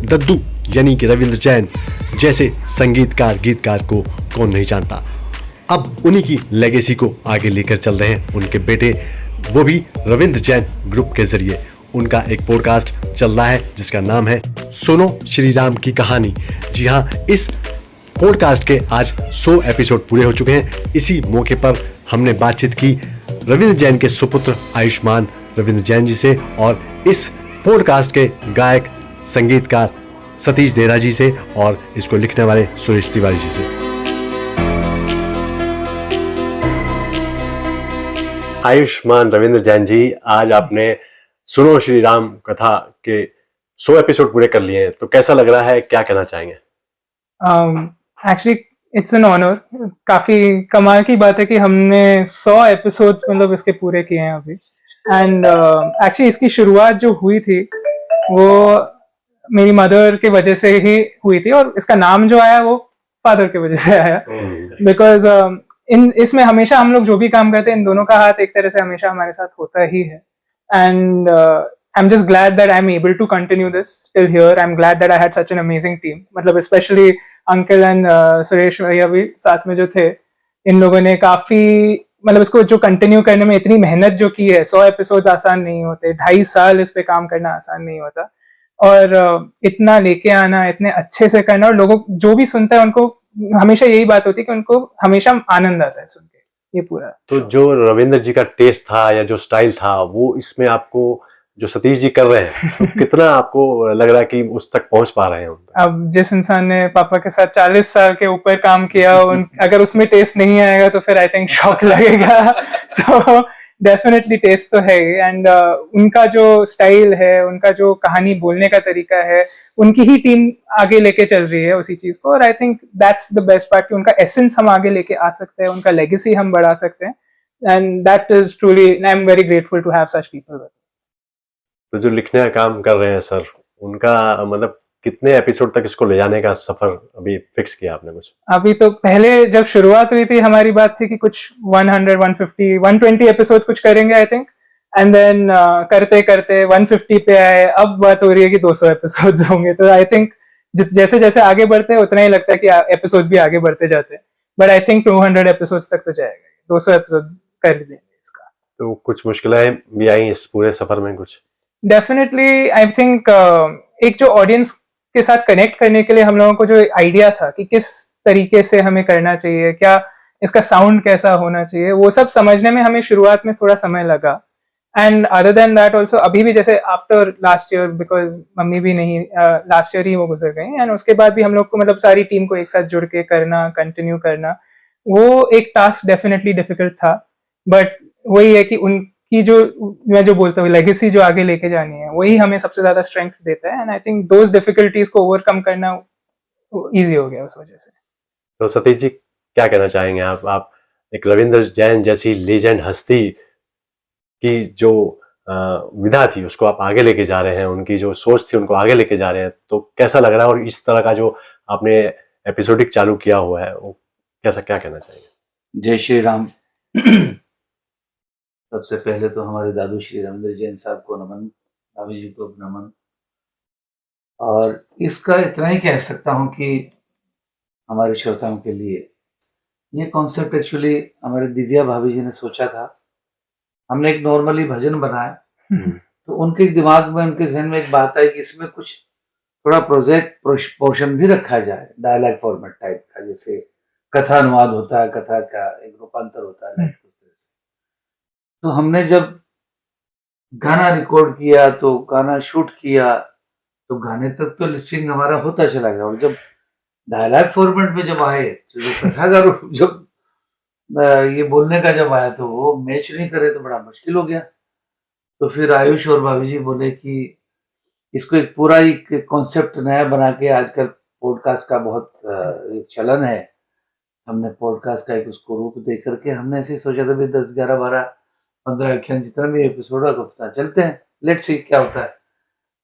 दद्दू यानी कि रविंद्र जैन जैसे संगीतकार गीतकार को कौन नहीं जानता। अब उन्हीं की लेगेसी को आगे लेकर चल रहे हैं उनके बेटे, वो भी रविंद्र जैन ग्रुप के जरिए। उनका एक पॉडकास्ट चल रहा है जिसका नाम है सुनो श्री राम की कहानी। जी हाँ, इस पॉडकास्ट के आज 100 एपिसोड पूरे हो चुके हैं। इसी मौके पर हमने बातचीत की रविंद्र जैन के सुपुत्र आयुष्मान रविंद्र जैन जी से और इस पॉडकास्ट के गायक संगीतकार सतीश देरा जी से और इसको लिखने वाले सुरेश तिवारी जी से। आयुष्मान रविंद्र जैन जी, आज आपने सुनो श्री राम कथा के 100 एपिसोड पूरे कर लिए हैं, तो कैसा लग रहा है, क्या कहना चाहेंगे? Actually it's an honour. काफी कमाल की बात है कि हमने 100 एपिसोड्स मतलब इसके पूरे किए हैं अभी। एंड एक्चुअली इसकी शुरुआत जो हुई थी वो मेरी मदर की वजह से ही हुई थी, और इसका नाम जो आया वो फादर की वजह से आया। बिकॉज इसमें हमेशा हम लोग जो भी काम करते हैं, इन दोनों का हाथ एक तरह से हमेशा हमारे साथ होता ही है। And I'm just glad that I'm able to continue this till here. I'm glad that I had such an amazing team. मतलब especially uncle and सुरेश भैया भी साथ में जो थे, इन लोगों ने काफी मतलब इसको जो कंटिन्यू करने में इतनी मेहनत जो की है। 100 एपिसोड्स आसान नहीं होते, 2.5 साल इस पे काम करना आसान नहीं होता, और इतना लेके आना, इतने अच्छे से करना, और लोगों जो भी सुनता है उनको हमेशा यही बात होती है कि उनको हमेशा आनंद आता है सुन के ये पूरा। तो जो रविंद्र जी का टेस्ट था या जो स्टाइल था, वो इसमें आपको जो सतीश जी कर रहे हैं तो कितना आपको लग रहा है कि उस तक पहुंच पा रहे हैं? अब जिस इंसान ने पापा के साथ 40 साल के ऊपर काम किया, अगर उसमें टेस्ट नहीं आएगा तो फिर आई थिंक शॉक लगेगा। तो डेफिनेटली टेस्ट तो है ही। एंड उनका जो स्टाइल है, उनका जो कहानी बोलने का तरीका है, उनकी ही टीम आगे लेके चल रही है उसी चीज को। और I think that's the best part कि उनका एसेंस हम आगे लेके आ सकते हैं, उनका लेगेसी हम बढ़ा सकते हैं। And that is truly, I am very grateful to have such people. तो जो लिखने का काम कर रहे हैं सर, उनका मतलब कितने एपिसोड तक इसको ले जाने का सफर अभी फिक्स किया आपने कुछ? अभी तो पहले जब शुरुआत हुई थी हमारी बात थी कि कुछ 100, 150, 120 एपिसोड्स कुछ करेंगे आई थिंक। एंड देन करते करते 150 पे आए। अब बात हो रही है कि 200 एपिसोड्स होंगे। तो आई थिंक जैसे जैसे आगे बढ़ते हैं उतना ही लगता है कि एपिसोड्स भी आगे बढ़ते जाते हैं। बट आई थिंक 200 एपिसोड्स तक तो जाएगा, 200 एपिसोड कर देंगे इसका। तो कुछ मुश्किलें भी आई इस पूरे सफर में कुछ? डेफिनेटली आई थिंक एक जो ऑडियंस के साथ कनेक्ट करने के लिए हम लोगों को जो आइडिया था कि किस तरीके से हमें करना चाहिए, क्या इसका साउंड कैसा होना चाहिए, वो सब समझने में हमें शुरुआत में थोड़ा समय लगा। And other than that also अभी भी जैसे after last year, because mummy भी नहीं लास्ट ईयर ही वो गुजर गई, एंड उसके बाद भी हम लोग को मतलब सारी टीम को एक साथ जुड़ के करना, कंटिन्यू करना, वो एक टास्क डेफिनेटली डिफिकल्ट था। बट वही है कि उनकी जो मैं जो बोलता हूँ लेगेसी जो आगे लेके जानी है, वही हमें सबसे ज्यादा स्ट्रेंथ देता है। And I think those difficulties को ओवरकम करना इजी हो गया उस वजह से। तो सतीश जी क्या कहना चाहेंगे आप एक रविंद्र जैन जैसी लेजेंड हस्ती की जो विधा थी उसको आप आगे लेके जा रहे हैं, उनकी जो सोच थी उनको आगे लेके जा रहे हैं, तो कैसा लग रहा है? और इस तरह का जो आपने एपिसोडिक चालू किया हुआ है, वो कैसा, क्या कहना चाहेंगे? जय श्री राम। सबसे पहले तो हमारे दादू श्री रविंद्र जैन साहब को नमन, भाभी जी को नमन। और इसका इतना ही कह सकता हूँ कि हमारे श्रोताओं के लिए ये कॉन्सेप्ट एक्चुअली हमारे दिव्या भाभी जी ने सोचा था। हमने एक नॉर्मली भजन बनाया, तो उनके दिमाग में, उनके जहन में एक बात आई कि इसमें कुछ थोड़ा प्रोजेक्ट पोर्शन भी रखा जाए, डायलॉग फॉर्मेट टाइप का, जैसे कथा अनुवाद होता है, कथा का एक रूपांतर होता है। तो हमने जब गाना रिकॉर्ड किया, तो गाना शूट किया, तो गाने तक तो लिपसिंग हमारा होता चला गया, और जब डायलॉग फॉर्मेट में जब आए, तो जो कथा का रूप, जब ये बोलने का जब आया, तो वो मैच नहीं करे तो बड़ा मुश्किल हो गया। तो फिर आयुष और भाभी जी बोले कि इसको एक पूरा एक कॉन्सेप्ट नया बना के, आजकल पॉडकास्ट का बहुत एक चलन है, हमने पॉडकास्ट का एक उसको रूप दे करके हमने ऐसे सोचा था भी 10, 11, 12, 15 व्याख्यान जितना भी एपिसोड होगा उतना चलते हैं, लेट्स सी क्या होता है।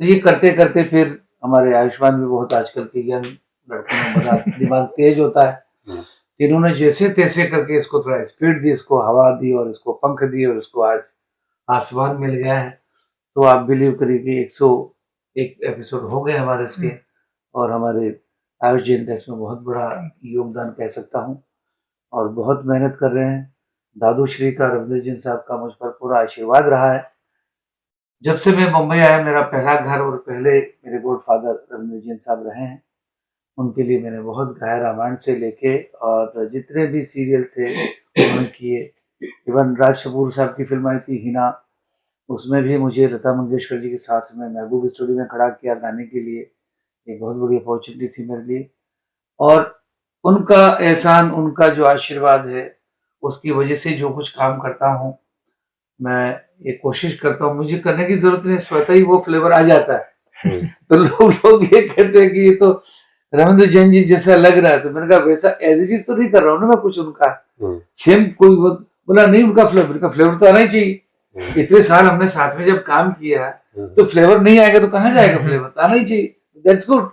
तो ये करते करते फिर हमारे आयुष्मान भी बहुत आजकल के यंग लड़कों में बड़ा दिमाग तेज होता है, इन्होंने जैसे तैसे करके इसको थोड़ा स्पीड दी, इसको हवा दी और इसको पंख दिए, और इसको आज आसमान मिल गया है। तो आप बिलीव करिए कि 101 एपिसोड हो गए हमारे इसके, और हमारे आयुष जैन का इसमें बहुत बड़ा योगदान कह सकता हूँ, और बहुत मेहनत कर रहे हैं। दादू श्री का, रविंद्र जैन साहब का मुझ पर पूरा आशीर्वाद रहा है। जब से मैं मुंबई आया, मेरा पहला घर और पहले मेरे गॉडफादर रविंद्र जैन साहब रहे हैं। उनके लिए मैंने बहुत गाया, रामायण से लेके और जितने भी सीरियल थे उन्होंने किए। इवन राज कपूर साहब की फिल्म आई थी हिना, उसमें भी मुझे लता मंगेशकर जी के साथ में महबूब स्टूडियो में खड़ा किया गाने के लिए। एक बहुत बड़ी अपॉर्चुनिटी थी मेरे लिए, और उनका एहसान, उनका जो आशीर्वाद है, उसकी वजह से जो कुछ काम करता हूँ, मैं ये कोशिश करता हूँ, मुझे करने की जरूरत नहीं, स्वतः ही वो फ्लेवर आ जाता है। तो लोग ये कहते हैं कि ये तो रविंद्र जैन जी जैसा लग रहा है, तो मैंने कहा वैसा एज इट इज तो नहीं कर रहा हूँ ना मैं कुछ उनका सेम। कोई बोला नहीं उनका फ्लेवर तो आना ही चाहिए। इतने साल हमने साथ में जब काम किया तो फ्लेवर नहीं आएगा तो कहाँ जाएगा, फ्लेवर तो आना ही चाहिए। That's good.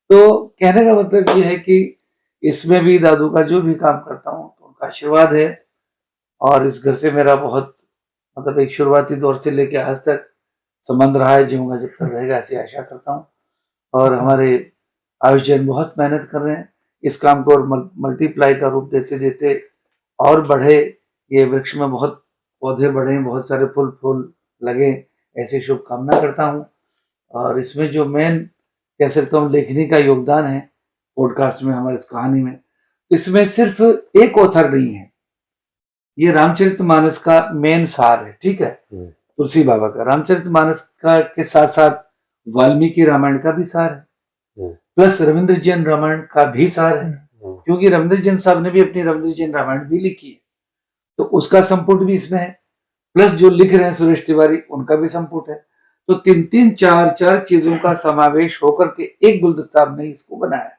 तो कहने का मतलब ये है कि इसमें भी दादू का जो भी काम करता हूँ तो उनका आशीर्वाद है, और इस घर से मेरा बहुत मतलब एक शुरुआती दौर से लेके आज तक संबंध रहा है, जीऊंगा जब तक रहेगा, ऐसी आशा करता हूँ। और हमारे आयुष जैन बहुत मेहनत कर रहे हैं इस काम को, और मल्टीप्लाई का रूप देते देते और बढ़े, ये वृक्ष में बहुत पौधे बढ़े, बहुत सारे फूल लगे, ऐसी शुभकामना करता हूँ। और इसमें जो मेन कह सकता हूँ लेखनी का योगदान है पॉडकास्ट में, हमारी इस कहानी में, इसमें सिर्फ एक ऑथर नहीं है, ये रामचरितमानस का मेन सार है। ठीक है, तुलसी बाबा का रामचरितमानस का के साथ साथ वाल्मीकि रामायण का भी सार है, प्लस रविंद्र जैन रामायण का भी सार है, क्योंकि रविंद्र जैन साहब ने भी अपनी रविंद्र जैन रामायण भी लिखी है, तो उसका संपुट भी इसमें है। प्लस जो लिख रहे हैं सुरेश तिवारी, उनका भी संपुट है। तो तीन तीन चार चीजों का समावेश होकर के एक गुलदस्ता ने इसको बनाया।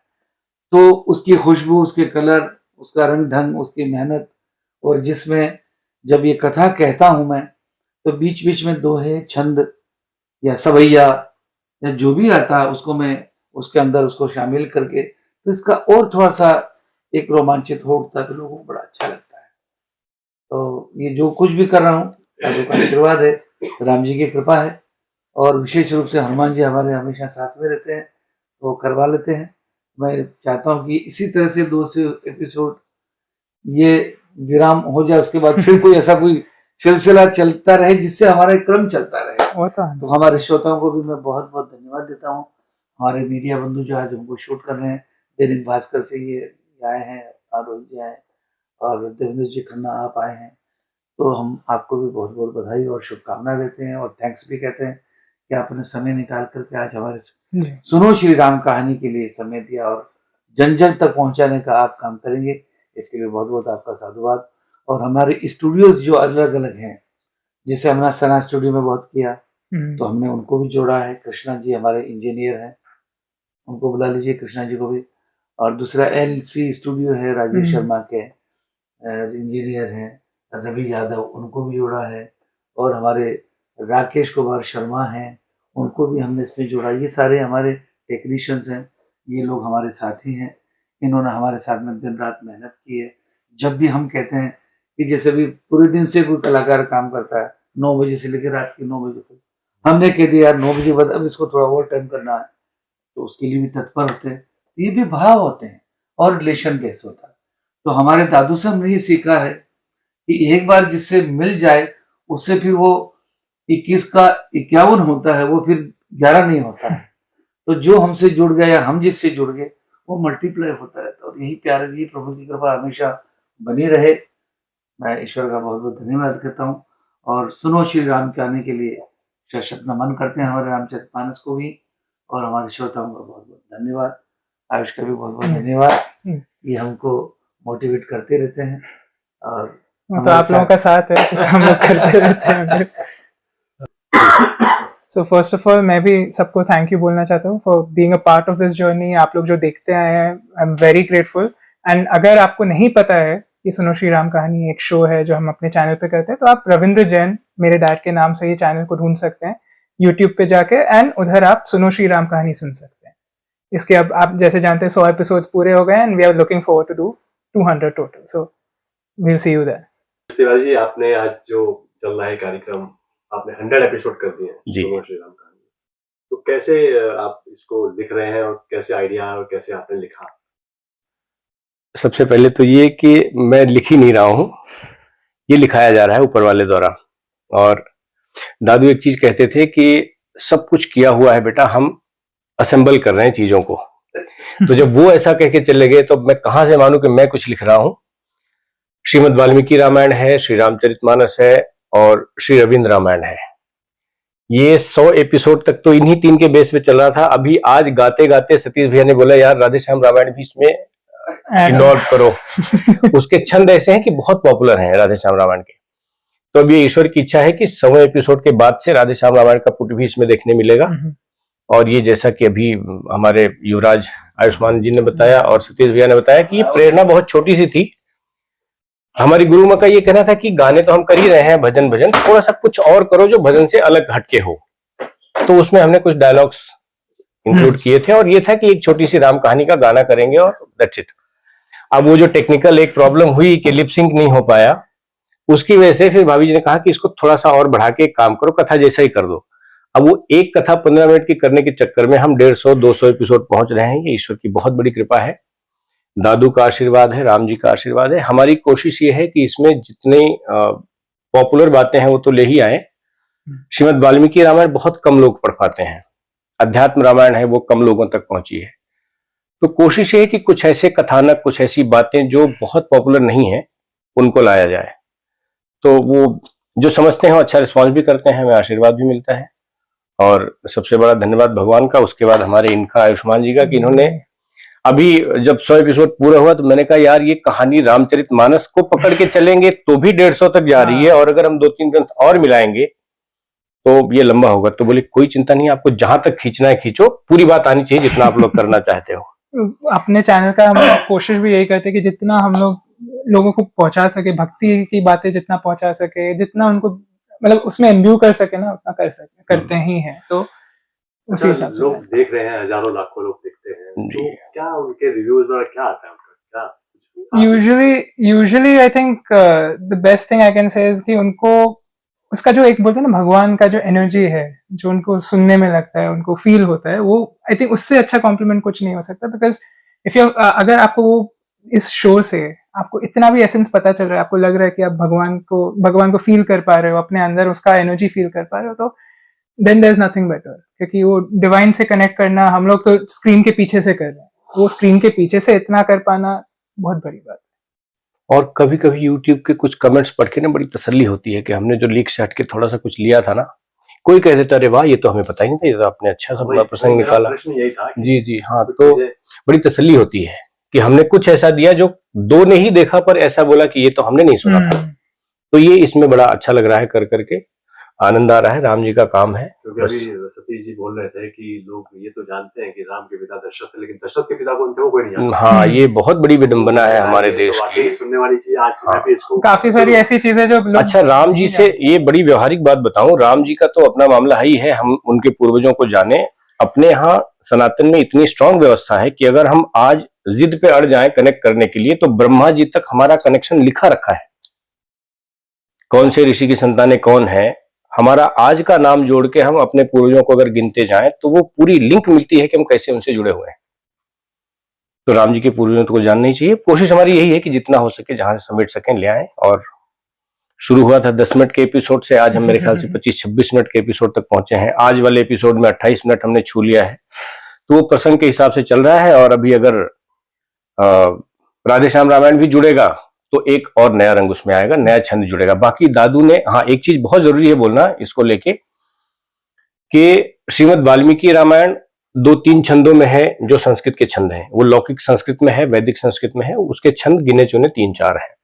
तो उसकी खुशबू, उसके कलर, उसका रंग ढंग, उसकी मेहनत, और जिसमें जब ये कथा कहता हूं मैं तो बीच बीच में दोहे, छंद या सवैया या जो भी आता है उसको मैं उसके अंदर उसको शामिल करके, तो इसका और थोड़ा सा एक रोमांचित हो उठता है, तो लोगों को बड़ा अच्छा लगता है। तो ये जो कुछ भी कर रहा हूँ दादू का आशीर्वाद है, राम जी की कृपा है, और विशेष रूप से हनुमान जी हमारे हमेशा साथ में रहते हैं, वो करवा लेते हैं। मैं चाहता हूँ कि इसी तरह से 200 एपिसोड ये विराम हो जाए, उसके बाद फिर कोई ऐसा कोई सिलसिला चलता रहे जिससे हमारा क्रम चलता रहे। तो हमारे श्रोताओं को भी मैं बहुत बहुत धन्यवाद देता हूँ। हमारे मीडिया बंधु जो आज हमको शूट कर रहे हैं, दैनिक भास्कर से ये आए हैं, रोहित जी आए और देवेंद्र जी खन्ना आप आए हैं, तो हम आपको भी बहुत बहुत बधाई और शुभकामना देते हैं, और थैंक्स भी कहते हैं कि आपने समय निकाल करके आज हमारे सुनो श्री राम कहानी के लिए समय दिया, और जन जन तक पहुंचाने का आप काम करेंगे, इसके लिए बहुत बहुत आपका साधुवाद। और हमारे स्टूडियोज जो अलग अलग हैं, जैसे हमने सना स्टूडियो में बहुत किया, तो हमने उनको भी जोड़ा है। कृष्णा जी हमारे इंजीनियर हैं, उनको बुला लीजिए, कृष्णा जी को भी। और दूसरा LC स्टूडियो है, राजेश शर्मा के इंजीनियर हैं, रवि यादव, उनको भी जोड़ा है। और हमारे राकेश कुमार शर्मा हैं, उनको भी हमने इसमें जोड़ा। ये सारे हमारे टेक्नीशियंस हैं, ये लोग हमारे साथी हैं, इन्होंने हमारे साथ में दिन रात मेहनत की है। जब भी हम कहते हैं कि जैसे भी पूरे दिन से कोई कलाकार काम करता है 9 बजे से लेकर रात के 9 बजे तक, हमने कह दिया यार 9 बजे बाद अब इसको थोड़ा और टाइम करना है, तो उसके लिए भी तत्पर होते हैं। ये भी भाव होते हैं और रिलेशन बेस होता है। तो हमारे दादू से हमने ये सीखा है कि एक बार जिससे मिल जाए उससे फिर वो 21 का 51 होता है, वो फिर 11 नहीं होता है। तो जो हमसे जुड़ गया या हम जिससे जुड़ गए वो मल्टीप्लाई होता रहता है, और यही प्यार, यही प्रभु की कृपा हमेशा बनी रहे। मैं ईश्वर का बहुत बहुत धन्यवाद करता हूँ, और सुनो श्री राम के आने के लिए शत नमन करते हैं हमारे रामचरितमानस को भी, और हमारे श्रोताओं का बहुत बहुत धन्यवाद। आयुष का भी बहुत बहुत धन्यवाद, ये हमको मोटिवेट करते रहते हैं। और तो आप लोगों का साथ है तो हम लोग करते रहते हैं। सो फर्स्ट ऑफ ऑल मैं भी सबको थैंक यू बोलना चाहता हूँ for being a part of this journey. आप लोग जो देखते आए हैं, आई एम वेरी ग्रेटफुल। एंड अगर आपको नहीं पता है कि सुनो श्री राम कहानी एक शो है जो हम अपने चैनल पे करते हैं, तो आप रविंद्र जैन मेरे डैड के नाम से ये चैनल को ढूंढ सकते हैं यूट्यूब पे जाके, एंड उधर आप सुनो श्री राम कहानी सुन सकते हैं। इसके अब आप जैसे जानते हैं 100 एपिसोड्स पूरे हो गए, and we are looking forward to do 200 total. So we will see you there. Tiwari ji, आपने आज जो चल रहा है कार्यक्रम, आपने 100 एपिसोड कर दिए हैं जी। सुनो श्री राम कहानी, तो कैसे आप इसको लिख रहे हैं और कैसे आइडिया और कैसे आपने लिखा? सबसे पहले तो ये कि मैं लिख ही नहीं रहा हूँ, ये लिखाया जा रहा है ऊपर वाले द्वारा। और दादू एक चीज कहते थे कि सब कुछ किया हुआ है बेटा, हम असेंबल कर रहे हैं चीजों को। तो जब वो ऐसा कह के चले गए तो मैं कहां से मानूं कि मैं कुछ लिख रहा हूं। श्रीमद् वाल्मीकि रामायण है, श्री रामचरितमानस है और श्री रविंद्र रामायण है। ये 100 एपिसोड तक तो इन्हीं 3 के बेस पे चल रहा था। अभी आज गाते गाते सतीश भैया ने बोला यार राधे श्याम रामायण भी इसमें इन्वॉल्व करो। उसके छंद ऐसे हैं कि बहुत पॉपुलर हैं राधे श्याम रामायण के। तो अब ये ईश्वर की इच्छा है कि 100 एपिसोड के बाद से राधे श्याम रामायण का पुट भी इसमें देखने मिलेगा। और ये जैसा कि अभी हमारे युवराज आयुष्मान जी ने बताया और सतीश भैया ने बताया कि ये प्रेरणा बहुत छोटी सी थी। हमारी गुरु माँ का ये कहना था कि गाने तो हम कर ही रहे हैं, भजन भजन, थोड़ा सा कुछ और करो जो भजन से अलग हटके हो। तो उसमें हमने कुछ डायलॉग्स इंक्लूड किए थे और ये था कि एक छोटी सी राम कहानी का गाना करेंगे और दैट्स इट। अब वो जो टेक्निकल एक प्रॉब्लम हुई कि लिप सिंक नहीं हो पाया, उसकी वजह से फिर भाभी जी ने कहा कि इसको थोड़ा सा और बढ़ा के एक काम करो, कथा जैसा ही कर दो। अब वो एक कथा 15 मिनट की करने के चक्कर में हम 150-200 एपिसोड पहुंच रहे हैं। ये ईश्वर की बहुत बड़ी कृपा है, दादू का आशीर्वाद है, राम जी का आशीर्वाद है। हमारी कोशिश ये है कि इसमें जितनी पॉपुलर बातें हैं वो तो ले ही आए। श्रीमद् वाल्मीकि रामायण बहुत कम लोग पढ़ पाते हैं, अध्यात्म रामायण है वो कम लोगों तक पहुंची है। तो कोशिश ये है कि कुछ ऐसे कथानक, कुछ ऐसी बातें जो बहुत पॉपुलर नहीं है उनको लाया जाए। तो वो जो समझते हैं वो अच्छा रिस्पॉन्स भी करते हैं, हमें आशीर्वाद भी मिलता है। और सबसे बड़ा धन्यवाद भगवान का, उसके बाद हमारे इनका आयुष्मान जी का कि इन्होंने अभी जब 100 एपिसोड पूरा हुआ तो मैंने कहा यार ये कहानी रामचरितमानस को पकड़ के चलेंगे तो भी 150 तक जा रही है और अगर हम 2-3 ग्रंथ और मिलाएंगे तो ये लंबा होगा। तो बोले कोई चिंता नहीं, आपको जहां तक खींचना है खींचो, पूरी बात आनी चाहिए जितना आप लोग करना चाहते हो। अपने चैनल का हम कोशिश भी यही करते हैं कि जितना हम लोगों को पहुंचा सके, भक्ति की बातें जितना पहुंचा सके, जितना उनको मतलब उसमें इम्ब्यू कर सके ना, उतना कर सके, करते ही हैं। तो उसी हिसाब से लोग देख रहे हैं, हजारों लाखों लोग देखते हैं, तो क्या उनके रिव्यूज और क्या आता है उनका, क्या usually I think the best thing I can say is कि उनको उसका जो एक बोलते हैं ना भगवान का जो एनर्जी है, जो उनको सुनने में लगता है, उनको फील होता है, वो आई थिंक उससे अच्छा कॉम्प्लीमेंट कुछ नहीं हो सकता। बिकॉज इफ यू अगर आपको वो इस शो से आपको इतना भी एसेंस पता चल रहा है, आपको लग रहा है कि आप भगवान को फील कर पा रहे हो, अपने अंदर उसका एनर्जी फील कर पा रहे हो, तो then there is nothing better. क्योंकि वो डिवाइन से कनेक्ट करना हम लोग तो स्क्रीन के पीछे से कर रहे हैं, वो स्क्रीन के पीछे से इतना कर पाना बहुत बड़ी बात है। और कभी कभी यूट्यूब के कुछ कमेंट्स पढ़ के ना बड़ी तसल्ली होती है कि हमने जो लीक से हट के थोड़ा सा कुछ लिया था ना, कोई कह देता अरे वाह ये तो हमें पता ही नहीं था, ये तो आपने अच्छा सा बड़ा प्रसंग निकाला। जी हाँ, तो बड़ी तसल्ली होती है कि हमने कुछ ऐसा दिया जो 2 ने ही देखा पर ऐसा बोला कि ये तो हमने नहीं सुना था। तो ये इसमें बड़ा अच्छा लग रहा है, कर करके आनंद आ रहा है। राम जी का काम है। क्योंकि अभी सतीश जी बोल रहे थे कि लोग ये तो जानते हैं कि राम के पिता दशरथ थे, लेकिन दशरथ के पिता कौन थे वो कोई नहीं जानता। हाँ, ये बहुत बड़ी विडंबना है हमारे देश की। सुनने वाली चीज आज से इसको काफी सारी ऐसी चीजें जो अच्छा, राम जी से ये बड़ी व्यवहारिक बात बताऊं, राम जी का तो अपना मामला ही है, हम उनके पूर्वजों को जाने। अपने यहाँ सनातन में इतनी स्ट्रांग व्यवस्था है कि अगर हम आज जिद पे अड़ जाएं कनेक्ट करने के लिए तो ब्रह्मा जी तक हमारा कनेक्शन लिखा रखा है। कौन से ऋषि की संतानें कौन है, हमारा आज का नाम जोड़ के हम अपने पूर्वजों को अगर गिनते जाएं तो वो पूरी लिंक मिलती है कि हम कैसे उनसे जुड़े हुए हैं। तो राम जी के पूर्वजों को जानना ही चाहिए। कोशिश हमारी यही है कि जितना हो सके जहां से समेट सकें ले आएं। और शुरू हुआ था 10 मिनट के एपिसोड से, आज हम मेरे ख्याल से 25-26 मिनट के एपिसोड तक पहुंचे हैं। आज वाले एपिसोड में 28 मिनट हमने छू लिया है, तो वो प्रसंग के हिसाब से चल रहा है। और अभी अगर राधे श्याम रामायण भी जुड़ेगा तो एक और नया रंग उसमें आएगा, नया छंद जुड़ेगा। बाकी दादू ने, हाँ एक चीज बहुत जरूरी है बोलना इसको लेके कि श्रीमद् वाल्मीकि रामायण 2-3 छंदों में है जो संस्कृत के छंद हैं। वो लौकिक संस्कृत में है, वैदिक संस्कृत में है, उसके छंद गिने चुने 3-4 हैं।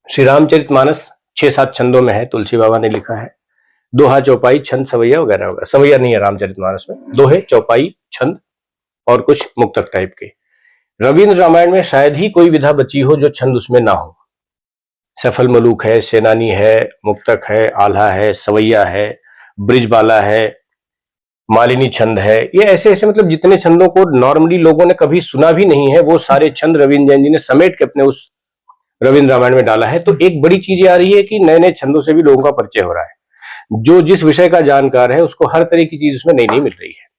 श्री रामचरितमानस 6-7 छंदों में है, तुलसी बाबा ने लिखा है। दोहा, चौपाई, छंद, सवैया वगैरह वगैरह। सवैया नहीं है रामचरितमानस में, दोहे, चौपाई, छंद और कुछ मुक्तक टाइप के। रविंद्र रामायण में शायद ही कोई विधा बची हो जो छंद उसमें ना हो। सफल मलूक है, सेनानी है, मुक्तक है, आल्हा है, सवैया है, ब्रिजबाला है, मालिनी छंद है। ये ऐसे ऐसे मतलब जितने छंदों को नॉर्मली लोगों ने कभी सुना भी नहीं है, वो सारे छंद रविंद्र जैन जी ने समेट के अपने उस रविंद्र रामायण में डाला है। तो एक बड़ी चीज आ रही है कि नए नए छंदों से भी लोगों का परिचय हो रहा है। जो जिस विषय का जानकार है उसको हर तरह की चीज उसमें नई नई मिल रही है।